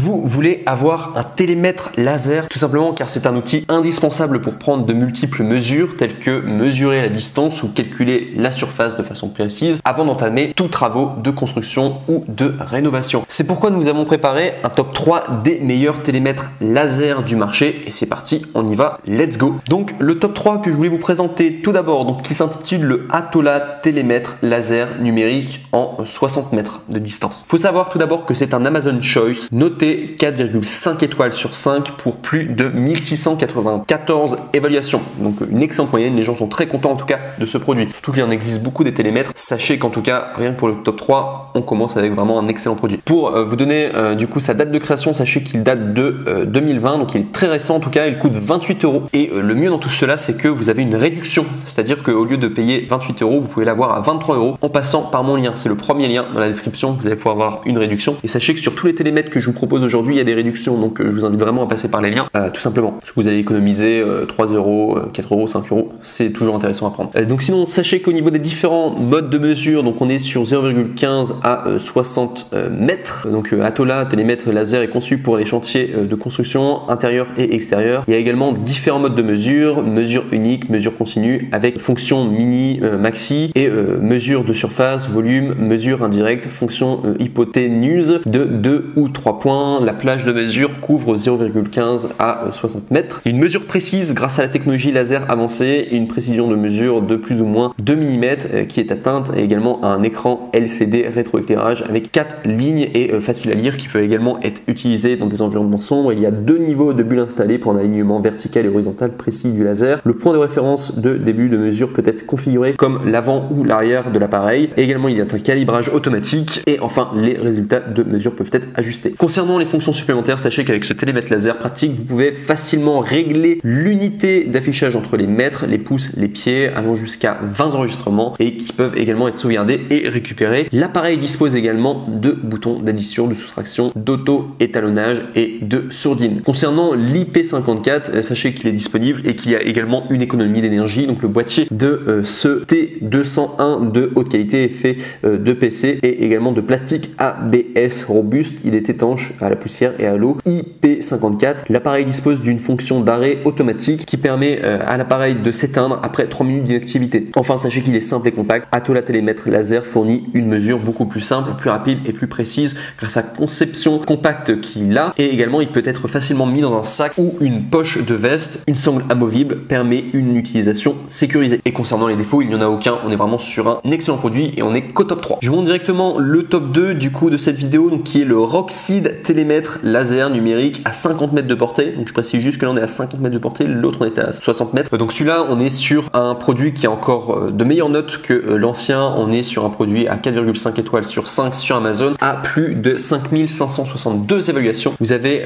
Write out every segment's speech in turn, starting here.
Vous voulez avoir un télémètre laser tout simplement car c'est un outil indispensable pour prendre de multiples mesures telles que mesurer la distance ou calculer la surface de façon précise avant d'entamer tous travaux de construction ou de rénovation. C'est pourquoi nous avons préparé un top 3 des meilleurs télémètres laser du marché et c'est parti, on y va, let's go. Donc le top 3 que je voulais vous présenter tout d'abord, donc qui s'intitule le Atola télémètre laser numérique en 60 mètres de distance. Faut savoir tout d'abord que c'est un Amazon Choice noté 4,5 étoiles sur 5 pour plus de 1694 évaluations. Donc une excellente moyenne, les gens sont très contents en tout cas de ce produit. Surtout qu'il en existe beaucoup des télémètres. Sachez qu'en tout cas, rien que pour le top 3, on commence avec vraiment un excellent produit. Pour vous donner du coup sa date de création, sachez qu'il date de 2020, donc il est très récent en tout cas, il coûte 28 €. Et le mieux dans tout cela, c'est que vous avez une réduction. C'est-à-dire qu'au lieu de payer 28 €, vous pouvez l'avoir à 23 € en passant par mon lien. C'est le premier lien dans la description, vous allez pouvoir avoir une réduction. Et sachez que sur tous les télémètres que je vous propose aujourd'hui, il y a des réductions. Donc je vous invite vraiment à passer par les liens, tout simplement. Parce que vous allez économiser 3 €, 4 €, 5 €. C'est toujours intéressant à prendre. Donc sinon, sachez qu'au niveau des différents modes de mesure, donc on est sur 0,15 à 60 mètres. Donc Atola télémètre laser est conçu pour les chantiers de construction intérieur et extérieur. Il y a également différents modes de mesure unique, mesure continue avec fonction mini, maxi et mesure de surface, volume, mesure indirecte, fonction hypoténuse de 2 ou 3 points. La plage de mesure couvre 0,15 à 60 mètres. Une mesure précise grâce à la technologie laser avancée et une précision de mesure de plus ou moins 2 mm qui est atteinte et également un écran LCD rétroéclairage avec 4 lignes et facile à lire qui peut également être utilisé dans des environnements sombres. Il y a 2 niveaux de bulles installés pour un alignement vertical et horizontal précis du laser. Le point de référence de début de mesure peut être configuré comme l'avant ou l'arrière de l'appareil. Également, il y a un calibrage automatique et enfin, les résultats de mesure peuvent être ajustés. Concernant les fonctions supplémentaires, sachez qu'avec ce télémètre laser pratique, vous pouvez facilement régler l'unité d'affichage entre les mètres, les pouces, les pieds, allant jusqu'à 20 enregistrements et qui peuvent également être sauvegardés et récupérés. L'appareil dispose également de boutons d'addition, de soustraction, d'auto-étalonnage et de sourdine. Concernant l'IP54, sachez qu'il est disponible et qu'il y a également une économie d'énergie. Donc le boîtier de ce T201 de haute qualité est fait de PC et également de plastique ABS robuste. Il est étanche à la poussière et à l'eau. IP54. L'appareil dispose d'une fonction d'arrêt automatique qui permet à l'appareil de s'éteindre après 3 minutes d'inactivité. Enfin, sachez qu'il est simple et compact. Atola télémètre laser fournit une mesure beaucoup plus simple, plus rapide et plus précise grâce à la conception compacte qu'il a. Et également, il peut être facilement mis dans un sac ou une poche de veste. Une sangle amovible permet une utilisation sécurisée. Et concernant les défauts, il n'y en a aucun. On est vraiment sur un excellent produit et on est qu'au top 3. Je vous montre directement le top 2 du coup de cette vidéo, donc qui est le Rockseed télémètre laser numérique à 50 mètres de portée. Donc je précise juste que là on est à 50 mètres de portée, l'autre on était à 60 mètres. Donc celui-là on est sur un produit qui a encore de meilleures notes que l'ancien. On est sur un produit à 4,5 étoiles sur 5 sur Amazon à plus de 5562 évaluations. Vous avez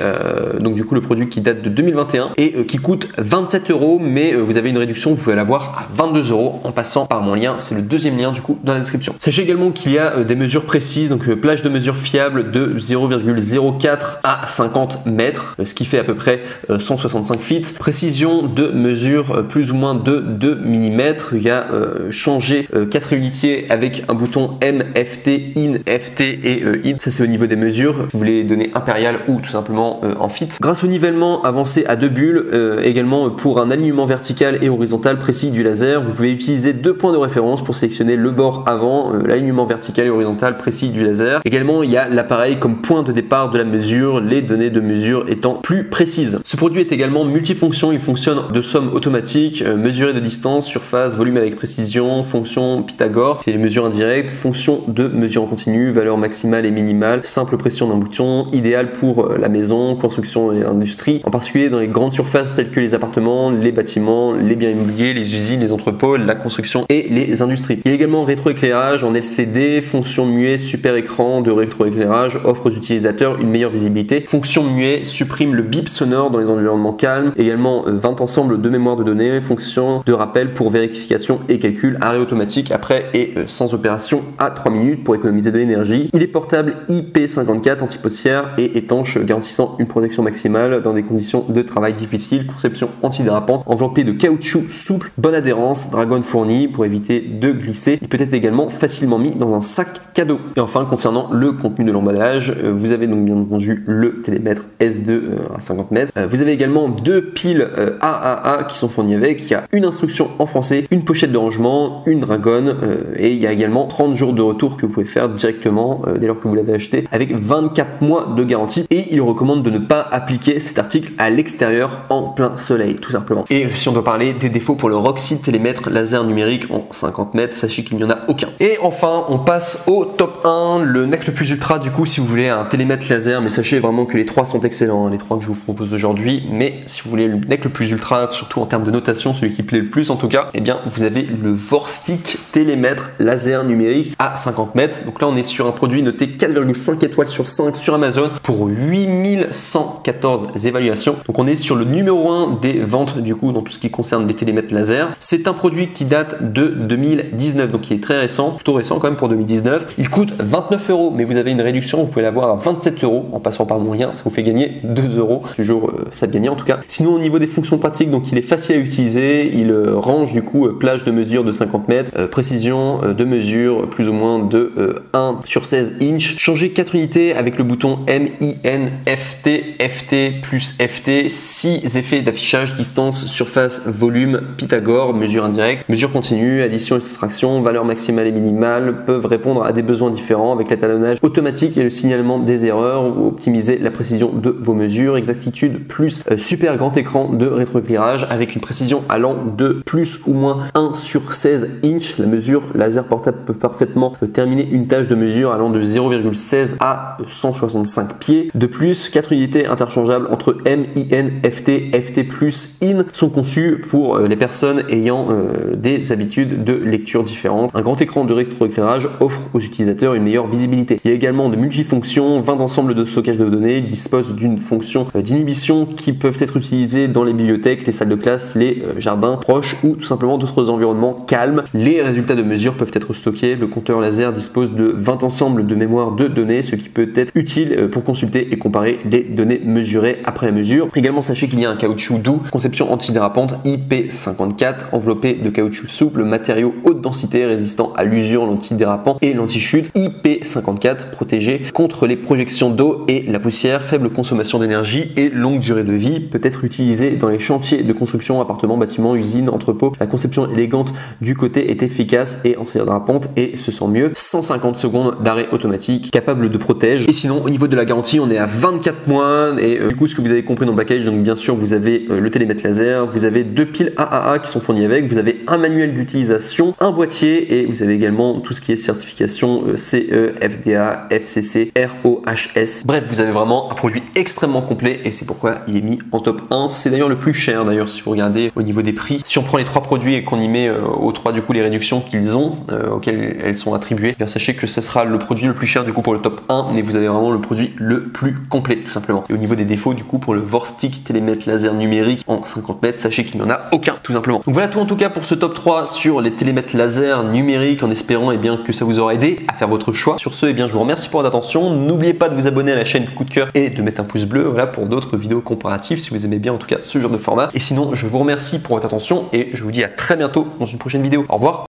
donc du coup le produit qui date de 2021 et qui coûte 27 €, mais vous avez une réduction, vous pouvez l'avoir à 22 € en passant par mon lien. C'est le deuxième lien du coup dans la description. Sachez également qu'il y a des mesures précises, donc plage de mesure fiable de 0,04 à 50 mètres, ce qui fait à peu près 165 feet. Précision de mesure plus ou moins de 2 mm. Il y a changé 4 unitiers avec un bouton MFT, IN, FT et IN. Ça c'est au niveau des mesures. Vous voulez les donner impériales ou tout simplement en feet. Grâce au nivellement avancé à 2 bulles, également pour un alignement vertical et horizontal précis du laser, vous pouvez utiliser 2 points de référence pour sélectionner le bord avant, l'alignement vertical et horizontal précis du laser. Également, il y a l'appareil comme point de départ de la mesure, les données de mesure étant plus précises. Ce produit est également multifonction, il fonctionne de somme automatique, mesurer de distance, surface, volume avec précision, fonction Pythagore, c'est les mesures indirectes, fonction de mesure en continu, valeur maximale et minimale, simple pression d'un bouton, idéal pour la maison, construction et industrie, en particulier dans les grandes surfaces telles que les appartements, les bâtiments, les biens immobiliers, les usines, les entrepôts, la construction et les industries. Il y a également rétroéclairage en LCD, fonction muet, super écran de rétroéclairage, offre aux utilisateurs une meilleure visibilité. Fonction muet supprime le bip sonore dans les environnements calmes. Également 20 ensembles de mémoire de données, fonction de rappel pour vérification et calcul, arrêt automatique après et sans opération à 3 minutes pour économiser de l'énergie. Il est portable IP54 anti-poussière et étanche, garantissant une protection maximale dans des conditions de travail difficiles. Conception antidérapante, enveloppé de caoutchouc souple, bonne adhérence, dragon fourni pour éviter de glisser. Il peut être également facilement mis dans un sac cadeau. Et enfin, concernant le contenu de l'emballage, vous avez donc bien vendu le télémètre S2 à 50 mètres. Vous avez également deux piles AAA qui sont fournies avec. Il y a une instruction en français, une pochette de rangement, une dragonne et il y a également 30 jours de retour que vous pouvez faire directement dès lors que vous l'avez acheté avec 24 mois de garantie. Et il recommande de ne pas appliquer cet article à l'extérieur en plein soleil, tout simplement. Et si on doit parler des défauts pour le Roxy télémètre laser numérique en 50 mètres, sachez qu'il n'y en a aucun. Et enfin, on passe au top 1, le Nect Plus Ultra. Du coup, si vous voulez un télémètre laser, mais sachez vraiment que les trois sont excellents, hein, les trois que je vous propose aujourd'hui. Mais si vous voulez le Nect Plus Ultra, surtout en termes de notation, celui qui plaît le plus en tout cas, eh bien, vous avez le Vorstick télémètre laser numérique à 50 mètres. Donc là, on est sur un produit noté 4,5 étoiles sur 5 sur Amazon pour 8114 évaluations. Donc on est sur le numéro 1 des ventes du coup dans tout ce qui concerne les télémètres laser. C'est un produit qui date de 2019, donc qui est très récent, plutôt récent quand même pour 2019. Il coûte 29 €, mais vous avez une réduction, vous pouvez l'avoir à 27 € en passant par mon lien, ça vous fait gagner 2 €. Toujours ça de gagner en tout cas. Sinon au niveau des fonctions pratiques, donc il est facile à utiliser, il range du coup plage de mesure de 50 mètres, précision de mesure plus ou moins de 1 sur 16 inch. Changer 4 unités avec le bouton MINFT, FT plus FT, 6 effets d'affichage, distance, surface, volume, Pythagore, mesure indirecte, mesure continue, addition et soustraction, valeur maximale et minimale, peuvent répondre à des besoins différents avec l'étalonnage automatique et le signalement des erreurs ou optimiser la précision de vos mesures, exactitude plus super grand écran de rétroéclairage avec une précision allant de plus ou moins 1 sur 16 inch. La mesure laser portable peut parfaitement terminer une tâche de mesure allant de 0,16 à 165 pieds. De plus, 4 unités interchangeables entre MINFT, FT plus IN sont conçues pour les personnes ayant des habitudes de lecture différentes. Un grand écran de rétroéclairage offre aux utilisateurs une meilleure visibilité. Il y a également de multifonctions, 20 ensembles de stockage de données. Il dispose d'une fonction d'inhibition qui peuvent être utilisées dans les bibliothèques, les salles de classe, les jardins proches ou tout simplement d'autres environnements calmes. Les résultats de mesure peuvent être stockés. Le compteur laser dispose de 20 ensembles de mémoire de données, ce qui peut être utile pour consulter et comparer les données mesurées après la mesure. Également, sachez qu'il y a un caoutchouc doux, conception antidérapante IP54, enveloppé de caoutchouc souple, matériau haute densité résistant à l'usure, l'antidérapant et l'anti-chute. IP54 protégé contre les projections d'eau et la poussière, faible consommation d'énergie et longue durée de vie, peut être utilisé dans les chantiers de construction, appartements, bâtiments, usines, entrepôts. La conception élégante du côté est efficace et antidérapante et se sent mieux. 150 secondes d'arrêt automatique, capable de protéger. Et sinon, au niveau de la garantie, on est à 24 mois et du coup, ce que vous avez compris dans le package, donc bien sûr, vous avez le télémètre laser, vous avez deux piles AAA qui sont fournies avec, vous avez un manuel d'utilisation, un boîtier et vous avez également tout ce qui est certification CE, FDA, FCC, ROHS. Bref, vous avez vraiment un produit extrêmement complet et c'est pourquoi il est mis en top 1. C'est d'ailleurs le plus cher d'ailleurs si vous regardez au niveau des prix. Si on prend les trois produits et qu'on y met aux trois du coup les réductions qu'ils ont, auxquelles elles sont attribuées, bien sachez que ce sera le produit le plus cher du coup pour le top 1, mais vous avez vraiment le produit le plus complet tout simplement. Et au niveau des défauts du coup pour le Vorstick télémètre laser numérique en 50 mètres, sachez qu'il n'y en a aucun tout simplement. Donc voilà tout en tout cas pour ce top 3 sur les télémètres laser numériques en espérant bien que ça vous aura aidé à faire votre choix. Sur ce, je vous remercie pour votre attention. N'oubliez pas de vous abonner à la chaîne Coup de Cœur et de mettre un pouce bleu voilà, pour d'autres vidéos comparatives si vous aimez bien en tout cas ce genre de format. Et sinon, je vous remercie pour votre attention et je vous dis à très bientôt dans une prochaine vidéo. Au revoir.